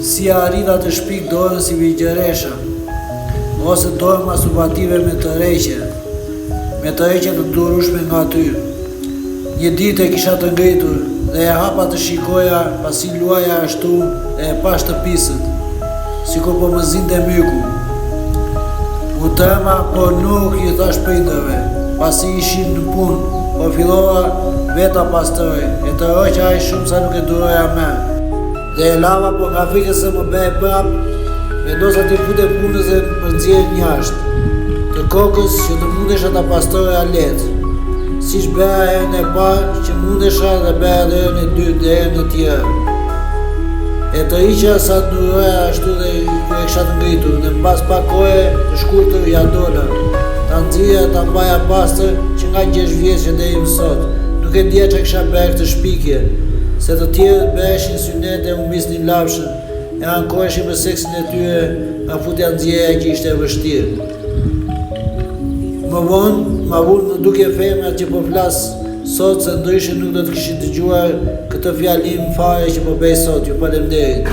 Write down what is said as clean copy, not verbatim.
si arrita të shpik dorën si vigjeresha, ose dorë masturbative me të reqe të durushme nga ty. Një ditë e kisha të ngritur dhe e hapa të shikoja pasi luaja ashtu e pa shtëpisët, si kur po më zinte myku. U tëma, por nuk i thash prindërve, pasi ishim në punë, po fillova veta pastëroj, e të rëqa aq shumë sa nuk e duroja me. Dhe e lava, po nga frikës se më bëhe prap, vendosa t'i fute punës e më nxjerr jashtë, të kokës që të mundesha ta pastroja letë, siç bëra herën e parë që mundesha dhe bëra edhe herën e dytë dhe herën e tjerë. E të hiqa sa të duroja ashtu dhe kur e kisha të ngritur, dhe mbas pak kohe të shkurtër ja dola, ta nxirja ta mbaja pastër që nga 6 vjeçë deri më sot. Nuk e dija çka kisha bërë këtë shpikje, se të tjerët bëheshin synet e humbisnin lafshën, e ankoheshin për seksin e tyre nga futja nxjerrja që ishte e vështirë. Më vonë, ma vull në duke femrat që po flas sot se ndryshe nuk do të kishin dëgjuar këtë fjalim fare që po bëj sot. Ju falenderit.